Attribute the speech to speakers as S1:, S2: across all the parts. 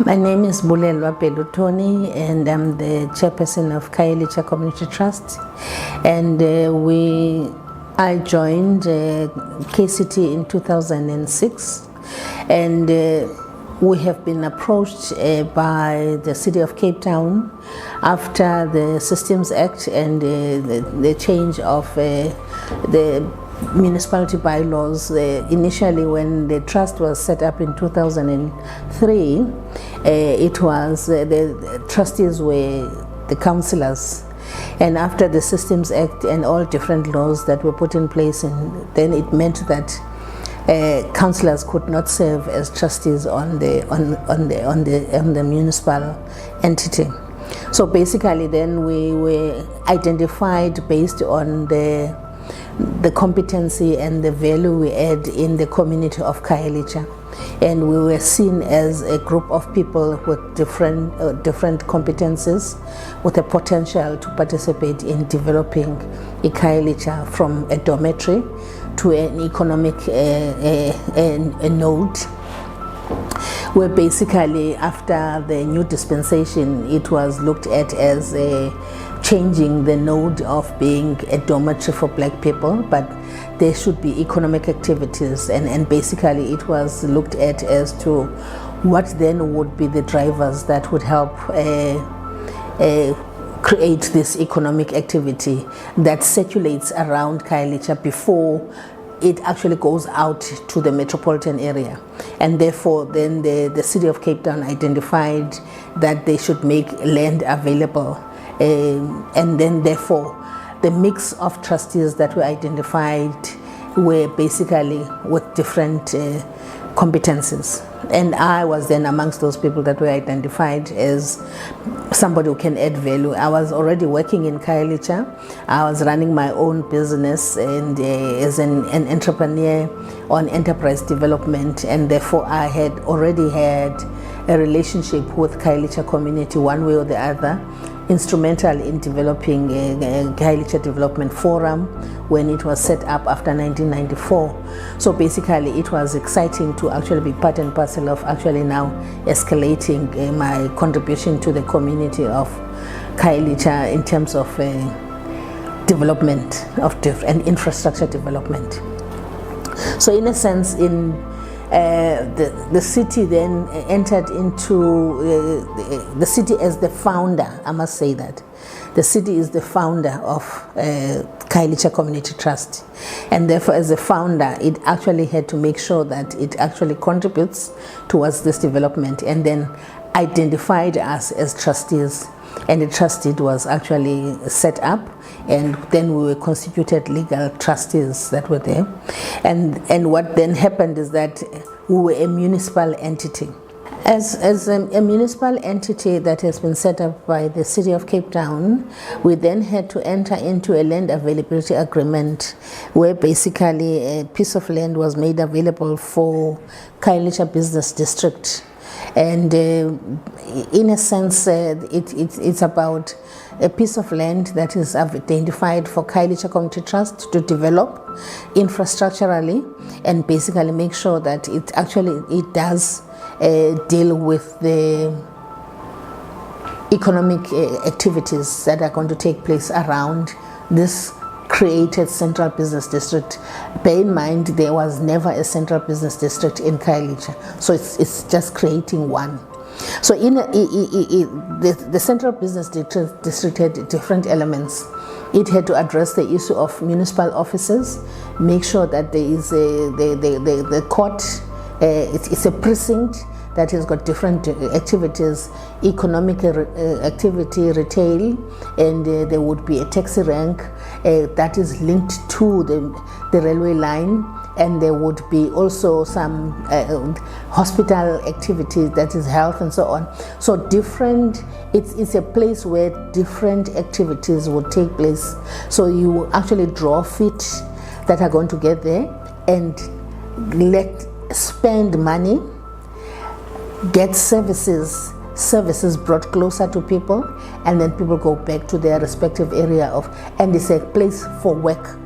S1: My name is Bulelwa Pelutoni, and I'm the chairperson of Khayelitsha Community Trust. And I joined KCT in 2006, and we have been approached by the City of Cape Town after the Systems Act and the change of the municipality bylaws. Initially, when the trust was set up in 2003, it was the trustees were the councillors, and after the Systems Act and all different laws that were put in place, and then it meant that councillors could not serve as trustees on the municipal entity. So basically, then we were identified based on the competency and the value we add in the community of Khayelitsha, and we were seen as a group of people with different competences, with a potential to participate in developing Khayelitsha from a dormitory to an economic a node, where basically after the new dispensation it was looked at as changing the node of being a dormitory for black people, but there should be economic activities, and basically it was looked at as to what then would be the drivers that would help create this economic activity that circulates around Khayelitsha before it actually goes out to the metropolitan area. And therefore then the City of Cape Town identified that they should make land available, and then therefore the mix of trustees that were identified were basically with different competences. And I was then amongst those people that were identified as somebody who can add value. I was already working in Khayelitsha. I was running my own business and as an entrepreneur on enterprise development, and therefore I had already had a relationship with Khayelitsha community one way or the other, instrumental in developing a Khayelitsha Development Forum when it was set up after 1994. So basically it was exciting to actually be part and parcel of actually now escalating my contribution to the community of Khayelitsha in terms of development of and infrastructure development. So in a sense, the city then entered into the city as the founder. I must say that the city is the founder of Khayelitsha Community Trust, and therefore as a founder it actually had to make sure that it actually contributes towards this development, and then identified us as trustees, and the trustee was actually set up, and then we were constituted legal trustees that were there. And what then happened is that we were a municipal entity. As a municipal entity that has been set up by the City of Cape Town, we then had to enter into a land availability agreement where basically a piece of land was made available for Khayelitsha Business District. And in a sense, it's about a piece of land that is identified for Khayelitsha Community Trust to develop infrastructurally and basically make sure that it does deal with the economic activities that are going to take place around this created central business district. Bear in mind, there was never a central business district in Khayelitsha, so it's just creating one. So the central business district had different elements. It had to address the issue of municipal offices, make sure that there is the court, it's a precinct that has got different activities, economic activity, retail, and there would be a taxi rank that is linked to the railway line, and there would be also some hospital activities, that is health and so on. So it's a place where different activities would take place. So you actually draw feet that are going to get there and spend money, get services brought closer to people, and then people go back to their respective area and it's a place for work.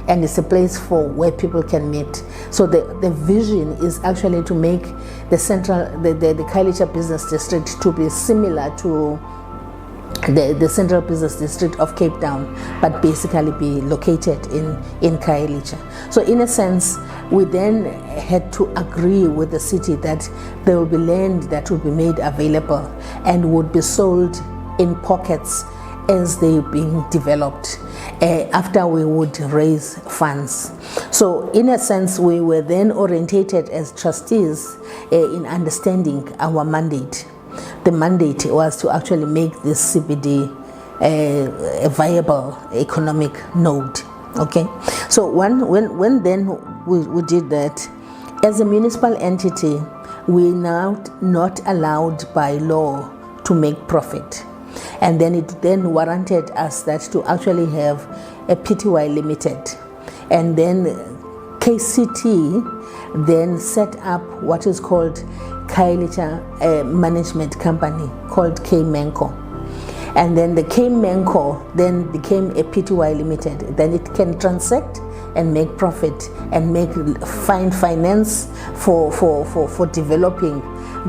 S1: and it's a place for where people can meet. So the vision is actually to make the Khayelitsha business district to be similar to the central business district of Cape Town, but basically be located in Khayelitsha. So in a sense, we then had to agree with the city that there will be land that will be made available and would be sold in pockets as they're being developed after we would raise funds. So in a sense, we were then orientated as trustees in understanding our mandate. The mandate was to actually make this CBD a viable economic node. Okay, so when then we did that, as a municipal entity, we now not allowed by law to make profit, and then it then warranted us that to actually have a PTY limited, and then KCT then set up what is called Khayelitsha management company called K-Menco. And then the K-Menco then became a PTY limited. Then it can transact and make profit and find finance for developing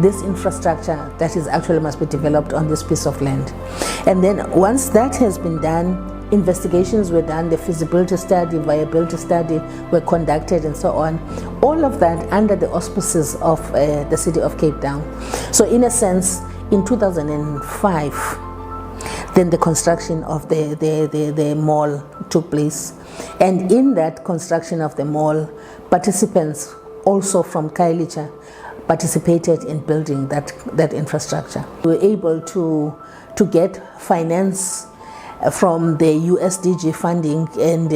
S1: this infrastructure that is actually must be developed on this piece of land. And then once that has been done, investigations were done, the feasibility study, viability study were conducted, and so on. All of that under the auspices of the city of Cape Town. So in a sense, in 2005, then the construction of the mall took place. And in that construction of the mall, participants also from Khayelitsha participated in building that infrastructure. We were able to get finance from the USDG funding and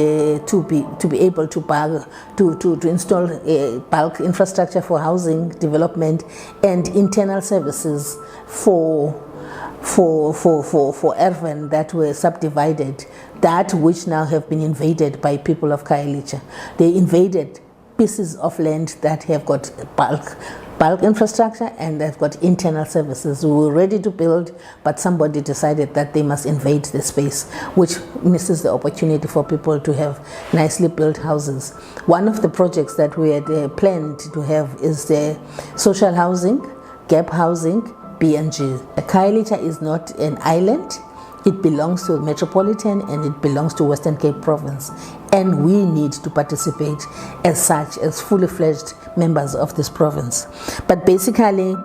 S1: to be able to install bulk infrastructure for housing development and internal services for Erven that were subdivided, that which now have been invaded by people of Khayelitsha. They invaded pieces of land that have got bulk infrastructure and they've got internal services. We were ready to build, but somebody decided that they must invade the space, which misses the opportunity for people to have nicely built houses. One of the projects that we had planned to have is the social housing, gap housing, BNG. Khayelitsha is not an island. It belongs to the Metropolitan and it belongs to Western Cape Province. And we need to participate as such, as fully fledged members of this province. But basically,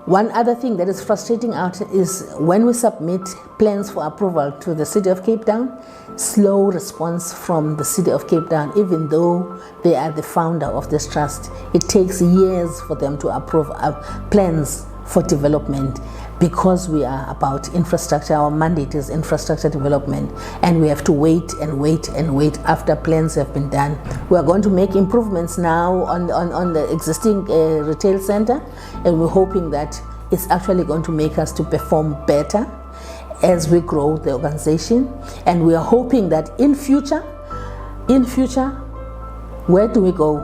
S1: one other thing that is frustrating out is when we submit plans for approval to the City of Cape Town, slow response from the City of Cape Town, even though they are the founder of this trust. It takes years for them to approve plans for development because we are about infrastructure. Our mandate is infrastructure development, and we have to wait and wait and wait after plans have been done. We are going to make improvements now on the existing retail center, and we're hoping that it's actually going to make us to perform better as we grow the organization. And we are hoping that in future, where do we go?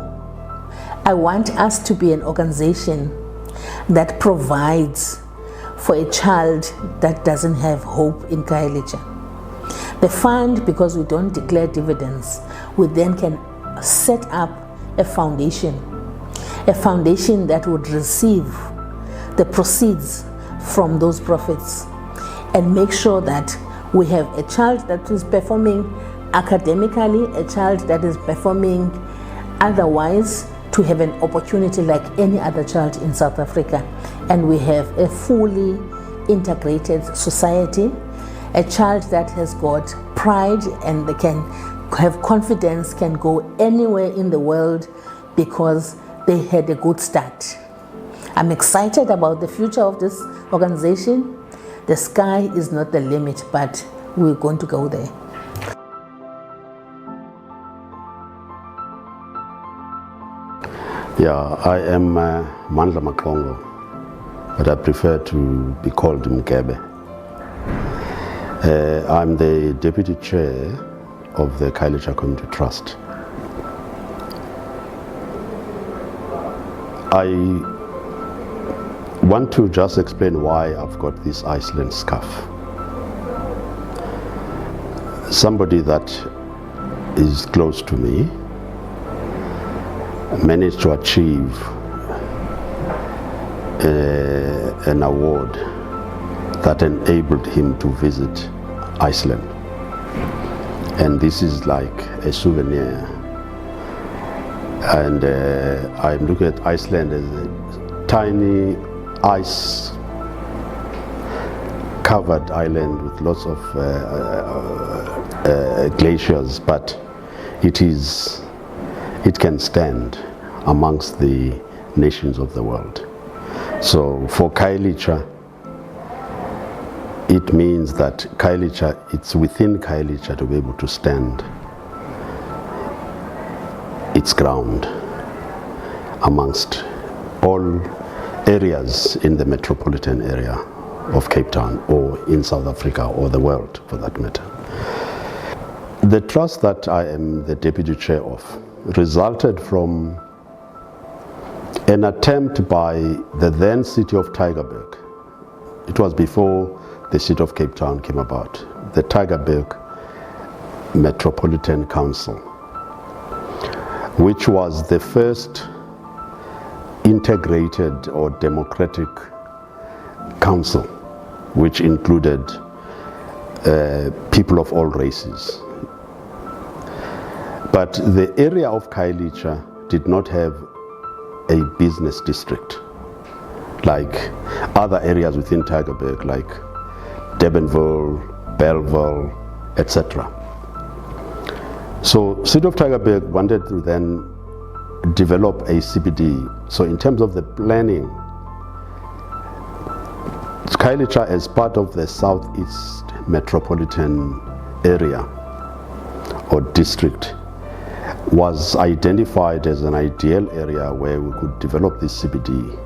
S1: I want us to be an organization that provides for a child that doesn't have hope in Khayelitsha. The fund, because we don't declare dividends, we then can set up a foundation that would receive the proceeds from those profits and make sure that we have a child that is performing academically, a child that is performing otherwise, to have an opportunity like any other child in South Africa. And we have a fully integrated society, a child that has got pride and they can have confidence, can go anywhere in the world because they had a good start. I'm excited about the future of this organization. The sky is not the limit, but we're going to go there.
S2: Yeah, I am Mandla Makongo, but I prefer to be called Mkebe. I'm the Deputy Chair of the Khayelitsha Community Trust. I want to just explain why I've got this Iceland scarf. Somebody that is close to me, managed to achieve an award that enabled him to visit Iceland. And this is like a souvenir. And I'm looking at Iceland as a tiny ice-covered island with lots of glaciers, but it can stand amongst the nations of the world. So for Khayelitsha, it means that Khayelitsha, it's within Khayelitsha to be able to stand its ground amongst all areas in the metropolitan area of Cape Town, or in South Africa, or the world for that matter. The trust that I am the deputy chair of resulted from an attempt by the then city of Tygerberg. It was before the city of Cape Town came about, the Tygerberg Metropolitan Council, which was the first integrated or democratic council, which included people of all races. But the area of Khayelitsha did not have a business district like other areas within Tygerberg, like Durbanville, Belleville, etc. So City of Tygerberg wanted to then develop a CBD. So in terms of the planning, Khayelitsha, as part of the Southeast Metropolitan Area or district, was identified as an ideal area where we could develop this CBD.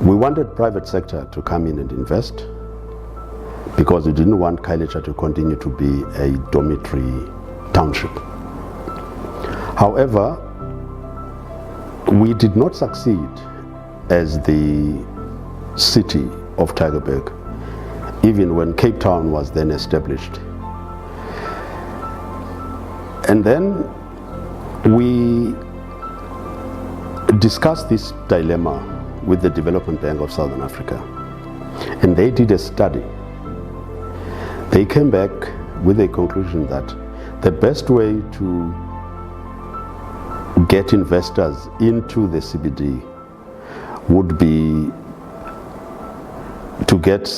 S2: We wanted private sector to come in and invest because we didn't want Khayelitsha to continue to be a dormitory township. However, we did not succeed as the city of Tygerberg, even when Cape Town was then established. And then we discussed this dilemma with the Development Bank of Southern Africa, and they did a study. They came back with a conclusion that the best way to get investors into the CBD would be to get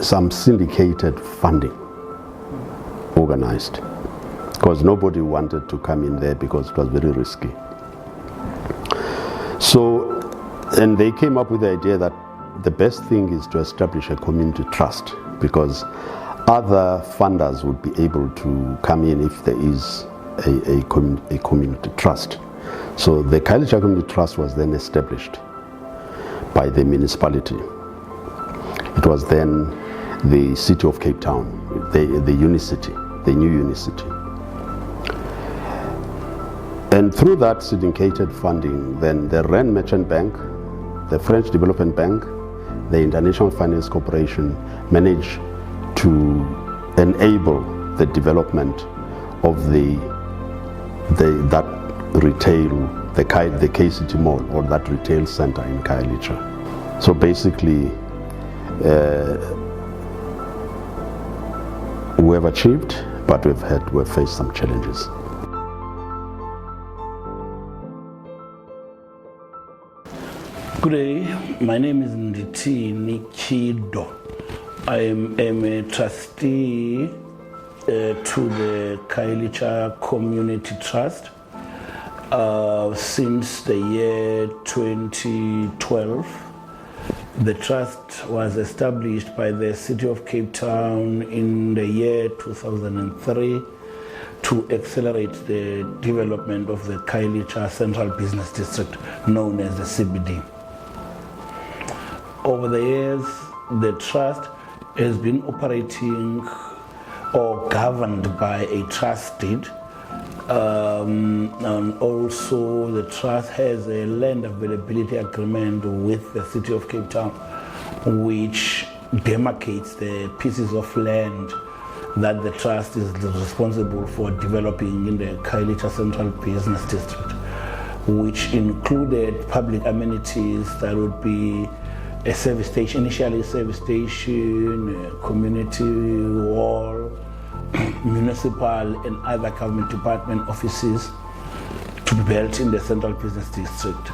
S2: some syndicated funding organized, because nobody wanted to come in there because it was very risky. So, and they came up with the idea that the best thing is to establish a community trust, because other funders would be able to come in if there is a community trust. So the Khayelitsha Community Trust was then established by the municipality. It was then the city of Cape Town, the Unicity, the new Unicity. And through that syndicated funding, then the Rand Merchant Bank, the French Development Bank, the International Finance Corporation managed to enable the development of that retail, the KCT Mall, or that retail center in Khayelitsha. So basically, we have achieved, but we've faced some challenges.
S3: Good day, my name is Nditi Nikido. I am a trustee to the Khayelitsha Community Trust since the year 2012. The trust was established by the City of Cape Town in the year 2003 to accelerate the development of the Khayelitsha Central Business District, known as the CBD. Over the years, the trust has been operating or governed by a trust deed, and also the trust has a land availability agreement with the City of Cape Town, which demarcates the pieces of land that the trust is responsible for developing in the Khayelitsha Central Business District, which included public amenities that would be a service station, initially a service station, a community hall, municipal and other government department offices to be built in the Central Business District.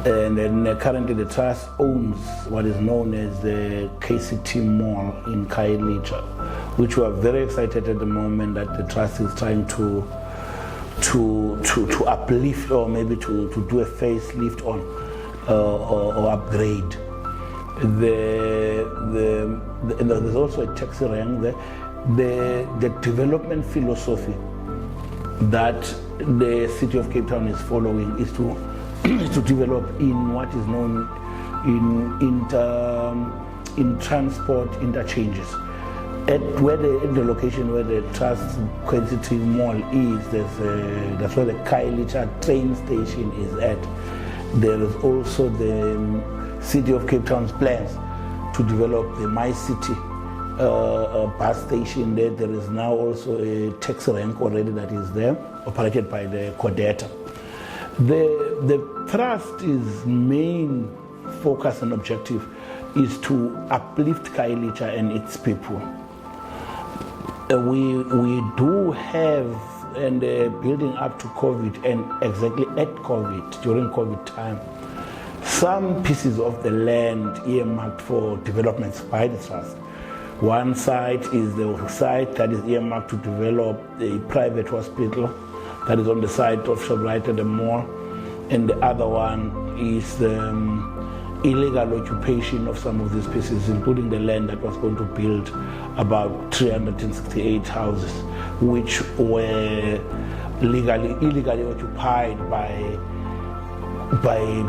S3: And then currently the trust owns what is known as the KCT Mall in Khayelitsha, which we are very excited at the moment that the trust is trying to uplift, or maybe to do a facelift on or upgrade. There's also a taxi rank there. The development philosophy that the city of Cape Town is following is to develop in what is known in transport interchanges. At the location where the Trust KCT Mall is, that's where the Khayelitsha train station is at. There is also the City of Cape Town's plans to develop the My City bus station there. There is now also a taxi rank already that is there, operated by the Codeta. The Trust's main focus and objective is to uplift Khayelitsha and its people. We do have, and building up to COVID and exactly at COVID, during COVID time, some pieces of the land earmarked for developments by the Trust. One site is the site that is earmarked to develop a private hospital that is on the site of Shoprite at the mall, and the other one is the illegal occupation of some of these pieces, including the land that was going to build about 368 houses, which were illegally occupied by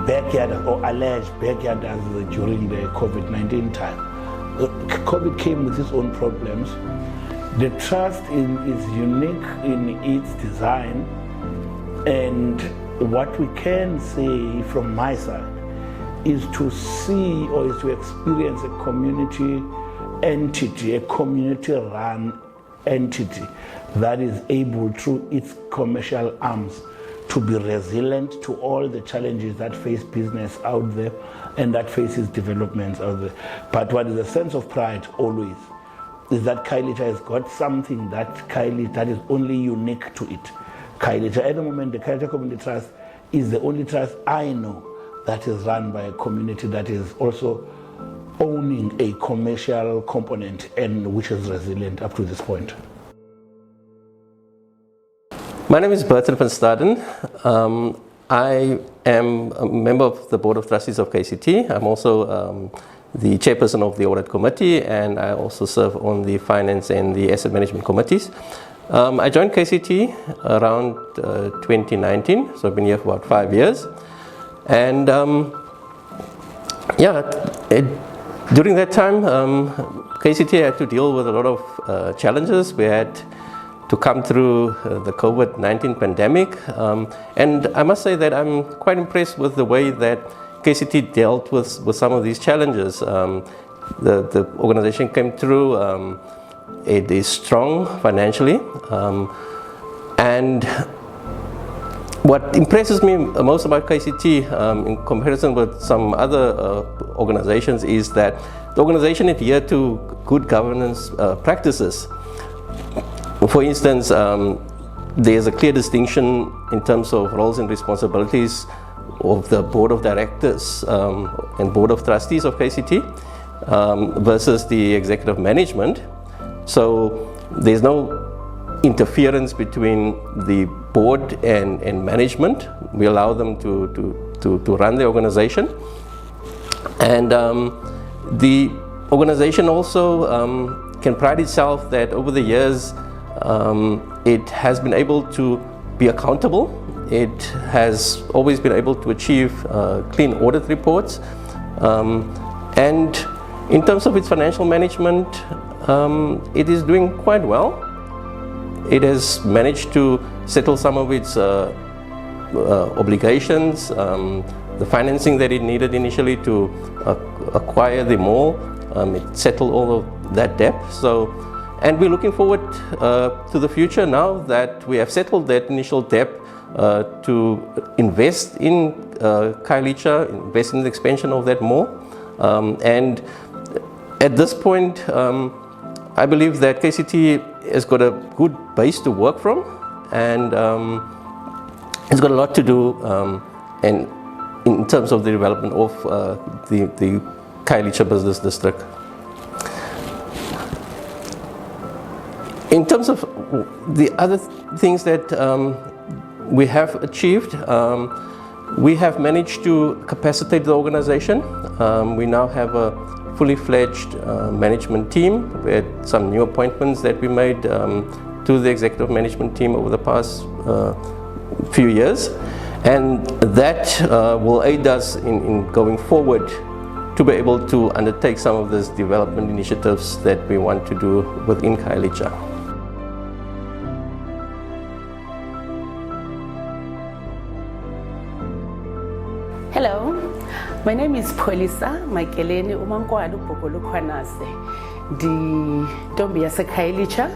S3: backyarders or alleged backyarders during the COVID-19 time. COVID came with its own problems. The Trust is unique in its design, and what we can say from my side is to see or is to experience a community entity, a community-run entity that is able through its commercial arms to be resilient to all the challenges that face business out there and that faces developments out there. But what is a sense of pride always is that Khayelitsha has got something that is only unique to it. Khayelitsha, at the moment, the Khayelitsha Community Trust is the only trust I know that is run by a community that is also owning a commercial component and which is resilient up to this point.
S4: My name is Bertrand van Staden. I am a member of the Board of Trustees of KCT. I'm also the chairperson of the Audit Committee, and I also serve on the Finance and the Asset Management Committees. I joined KCT around 2019, so I've been here for about 5 years. And during that time, KCT had to deal with a lot of challenges. We had to come through the COVID-19 pandemic. And I must say that I'm quite impressed with the way that KCT dealt with some of these challenges. The organization came through, it is strong financially. And what impresses me most about KCT in comparison with some other organizations is that the organization adhered to good governance practices. For instance, there's a clear distinction in terms of roles and responsibilities of the Board of Directors and Board of Trustees of KCT versus the executive management. So there's no interference between the board and management. We allow them to run the organization. And the organization also can pride itself that over the years it has been able to be accountable. It has always been able to achieve clean audit reports. And in terms of its financial management, it is doing quite well. It has managed to settle some of its obligations, the financing that it needed initially to acquire the mall. It settled all of that debt. So, And we're looking forward to the future now that we have settled that initial debt to invest in Khayelitsha, invest in the expansion of that mall. And at this point, I believe that KCT has got a good base to work from, and it's got a lot to do and in terms of the development of the Khayelitsha business district. In terms of the other things that we have achieved, we have managed to capacitate the organization. We now have a fully fledged management team. We had some new appointments that we made to the executive management team over the past few years, and that will aid us in going forward to be able to undertake some of these development initiatives that we want to do within Khayelitsha.
S5: Hello, my name is Polisa Maikeleni Umankwalu Bogolukwanase, the Dombi yase Khayelitsha.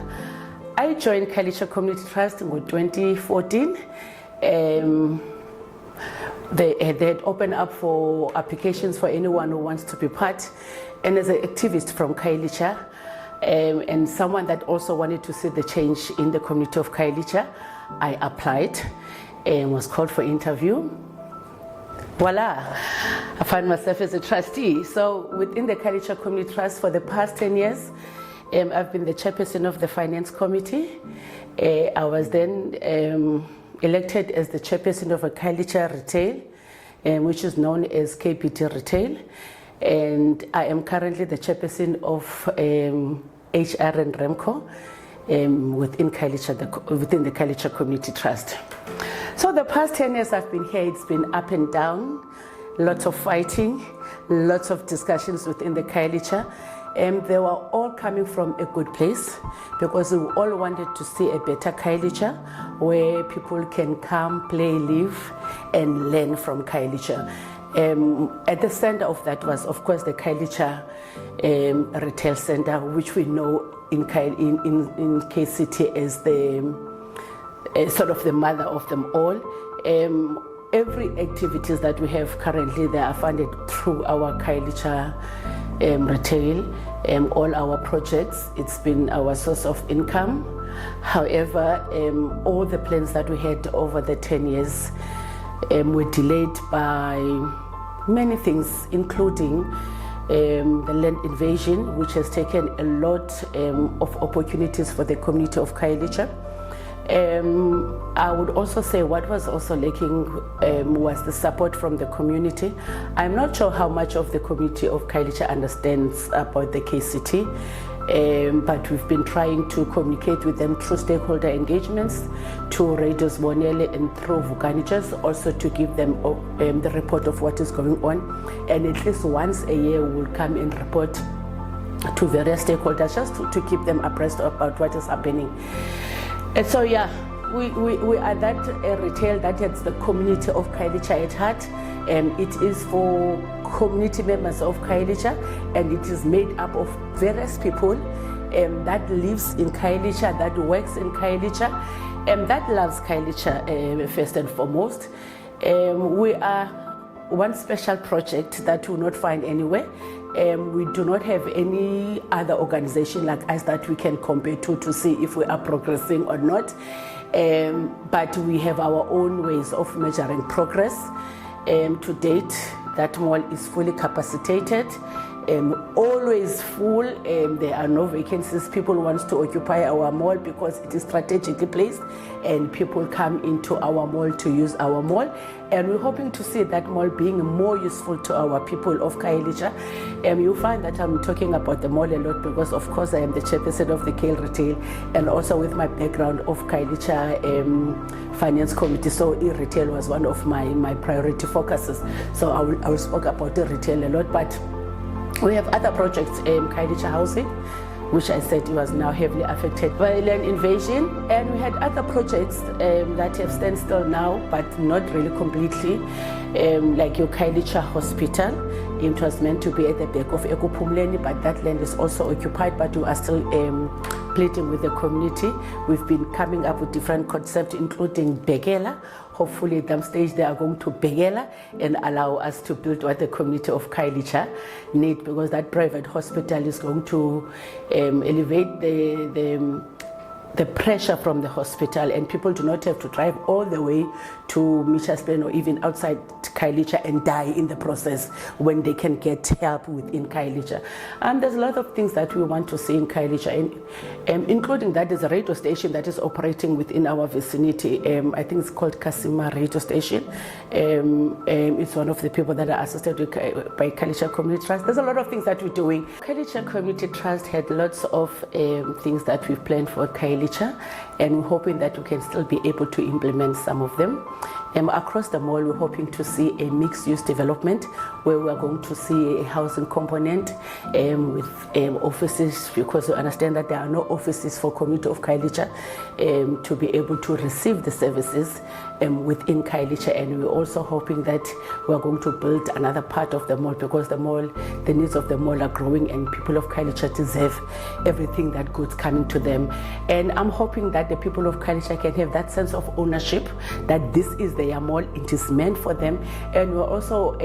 S5: I joined Khayelitsha Community Trust in 2014. They had opened up for applications for anyone who wants to be part. And as an activist from Khayelitsha, and someone that also wanted to see the change in the community of Khayelitsha, I applied and was called for interview. Voila, I found myself as a trustee. So within the Khayelitsha Community Trust for the past 10 years, I've been the chairperson of the finance committee. I was then elected as the chairperson of a Khayelitsha Retail, which is known as KCT Retail. And I am currently the chairperson of HR and REMCO within the Khayelitsha Community Trust. So the past 10 years I've been here, it's been up and down, lots of fighting, lots of discussions within the Khayelitsha. And they were all coming from a good place because we all wanted to see a better Khayelitsha where people can come, play, live, and learn from Khayelitsha. At the center of that was, of course, the Khayelitsha Retail Center, which we know in KCT as the sort of the mother of them all. Every activities that we have currently, they are funded through our Khayelitsha Retail. All our projects, it's been our source of income. However, all the plans that we had over the 10 years were delayed by many things, including the land invasion, which has taken a lot of opportunities for the community of Khayelitsha. I would also say what was also lacking was the support from the community. I'm not sure how much of the community of Khayelitsha understands about the KCT, but we've been trying to communicate with them through stakeholder engagements, to Radio Zbonele and through Vukanijas, also to give them the report of what is going on. And at least once a year we'll come and report to various stakeholders just to keep them abreast about what is happening. And so yeah, we are that retail that has the community of Khayelitsha at heart, and it is for community members of Khayelitsha, and it is made up of various people that lives in Khayelitsha, that works in Khayelitsha, and that loves Khayelitsha first and foremost. We are one special project that you will not find anywhere. We do not have any other organization like us that we can compare to see if we are progressing or not. But we have our own ways of measuring progress. To date, that mall is fully capacitated, always full. There are no vacancies. People want to occupy our mall because it is strategically placed, and people come into our mall to use our mall. And we're hoping to see that mall being more useful to our people of Khayelitsha. You'll find that I'm talking about the mall a lot because, of course, I am the chairperson of the KL Retail, and also with my background of Khayelitsha Finance Committee. So e-retail was one of my priority focuses. So I will speak about the retail a lot, but we have other projects, Khayelitsha Housing, which I said was now heavily affected by land invasion. And we had other projects that have stand still now, but not really completely, like your Khayelitsha Hospital. It was meant to be at the back of Ekupumleni, but that land is also occupied, but we are still splitting with the community. We've been coming up with different concepts, including Begela. Hopefully at some stage they are going to Begela and allow us to build what the community of Khayelitsha need, because that private hospital is going to elevate the pressure from the hospital, and people do not have to drive all the way to Mitchells Plain or even outside Khayelitsha and die in the process when they can get help within Khayelitsha. There's a lot of things that we want to see in Khayelitsha, including that there's a radio station that is operating within our vicinity. I think it's called Kasima Radio Station. It's one of the people that are assisted by Khayelitsha Community Trust. There's a lot of things that we're doing. Khayelitsha Community Trust had lots of things that we've planned for Khayelitsha, and we're hoping that we can still be able to implement some of them. Across the mall, we're hoping to see a mixed-use development where we're going to see a housing component with offices, because we understand that there are no offices for community of Khayelitsha to be able to receive the services within Khayelitsha. And we're also hoping that we're going to build another part of the mall, because the needs of the mall are growing, and people of Khayelitsha deserve everything that good's coming to them. And I'm hoping that the people of Khayelitsha can have that sense of ownership, that this is their mall, it is meant for them. And we're also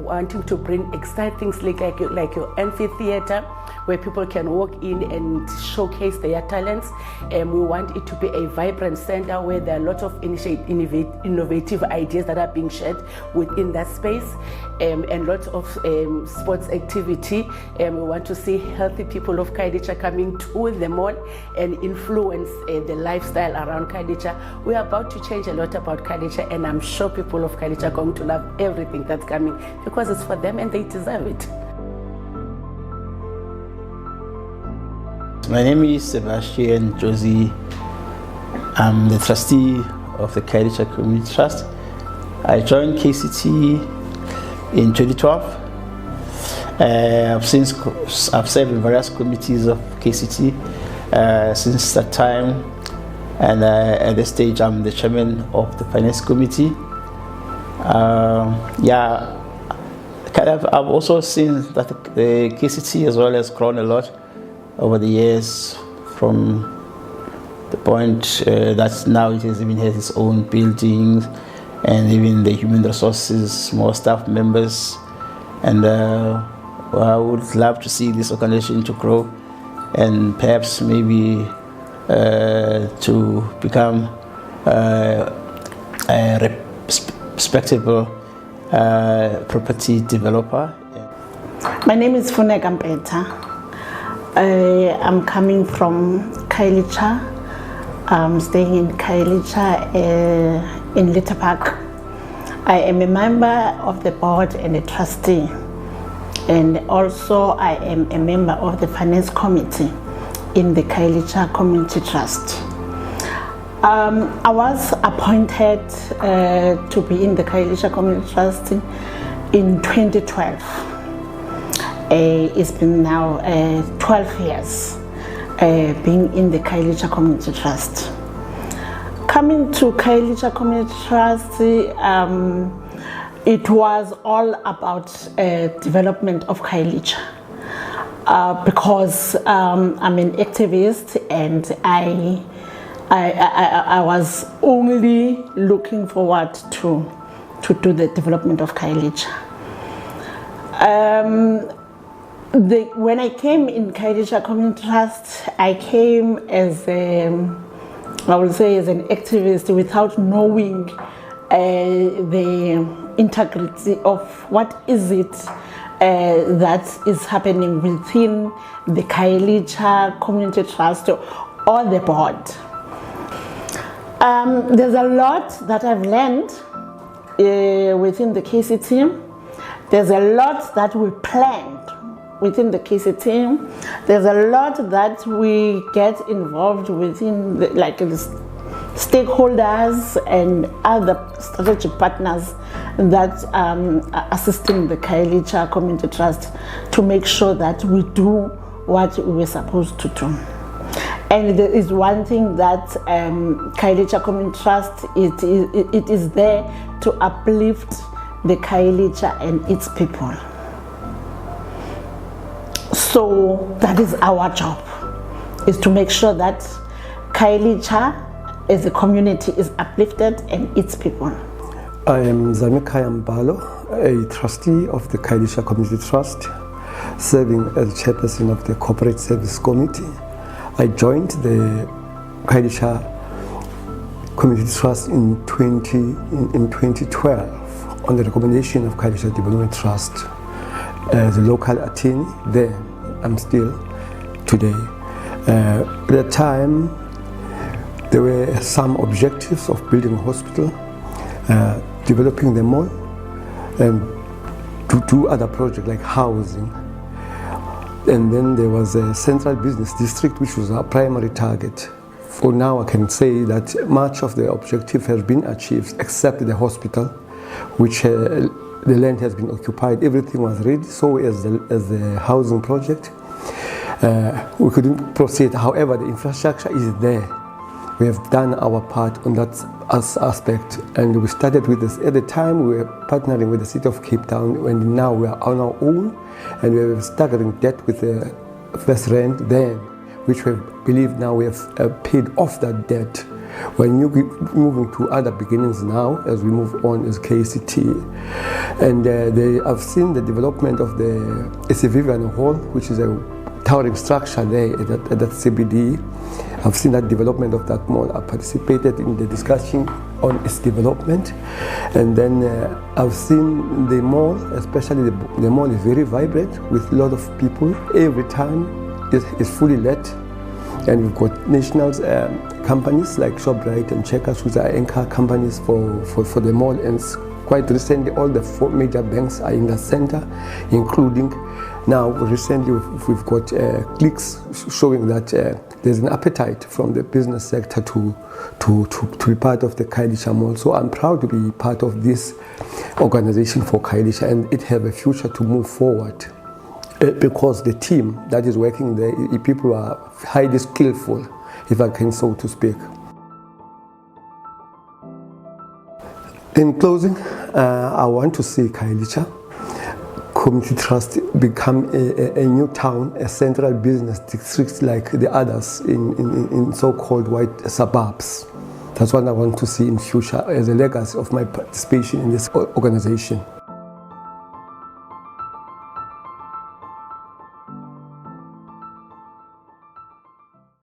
S5: wanting to bring exciting things like your amphitheater, where people can walk in and showcase their talents. And we want it to be a vibrant center where there are lots of innovative ideas that are being shared within that space, and lots of sports activity. We want to see healthy people of Khayelitsha coming to the mall and influence the lifestyle around Khayelitsha. We are about to change a lot about Khayelitsha, and I'm sure people of Khayelitsha are going to love everything that's coming, because it's for them and they deserve it.
S6: My name is Sebastian Josie. I'm the trustee of the Khayelitsha Community Trust. I joined KCT in 2012. I've served in various committees of KCT since that time, and at this stage I'm the chairman of the finance committee. I've also seen that the KCT as well has grown a lot over the years, from the point that now it has its own buildings and even the human resources, more staff members. And I would love to see this organization to grow, and perhaps maybe to become a respectable property developer.
S7: My name is Funeka Mpeta. I'm coming from Khayelitsha. I'm staying in Khayelitsha in Little Park. I am a member of the board and a trustee, and also I am a member of the finance committee in the Khayelitsha Community Trust. I was appointed to be in the Khayelitsha Community Trust in 2012. It's been now 12 years being in the Khayelitsha Community Trust. Coming to Khayelitsha Community Trust, it was all about development of Khayelitsha, because I'm an activist, and I was only looking forward to do the development of Khayelitsha. When I came in Khayelitsha Community Trust, I came as I would say as an activist without knowing the integrity of what is it that is happening within the Khayelitsha Community Trust or the board. There's a lot that I've learned within the KCT. There's a lot that we planned within the KCT. There's a lot that we get involved within the stakeholders and other strategic partners that are assisting the Khayelitsha Community Trust to make sure that we do what we were supposed to do. And there is one thing that Khayelitsha Community Trust, it is there to uplift the Khayelitsha and its people. So that is our job, is to make sure that Khayelitsha as a community is uplifted and its people.
S8: I am Zamekaya Mbalo, a trustee of the Khayelitsha Community Trust, serving as chairperson of the Corporate Service Committee. I joined the Khayelitsha Community Trust in 2012 on the recommendation of Khayelitsha Development Trust as a local attorney there. I'm still today. At the time, there were some objectives of building a hospital, developing the mall, and to do other projects like housing. And then there was a central business district, which was our primary target. For now, I can say that much of the objective has been achieved, except the hospital, which the land has been occupied. Everything was ready, so as the housing project. We couldn't proceed. However, the infrastructure is there. We have done our part on that aspect, and we started with this. At the time, we were partnering with the city of Cape Town, and now we are on our own, and we have staggering debt with the first rent then, which we believe now we have paid off that debt. We're moving to other beginnings now as we move on as KCT. And I've seen the development of the Vivian Hall, which is a towering structure there at that CBD. I've seen that development of that mall. I participated in the discussion on its development. And then I've seen the mall, especially the mall is very vibrant with a lot of people. Every time it's fully lit. And we've got national companies like ShopRite and Checkers, which are anchor companies for the mall. And quite recently, all the 4 major banks are in the center, including now recently we've got clicks showing that there's an appetite from the business sector to be part of the Khayelitsha Mall. So I'm proud to be part of this organization for Khayelitsha, and it have a future to move forward. Because the team that is working there, people are highly skillful, if I can so to speak. In closing, I want to see Khayelitsha Community Trust become a new town, a central business district like the others in so-called white suburbs. That's what I want to see in future as a legacy of my participation in this organization.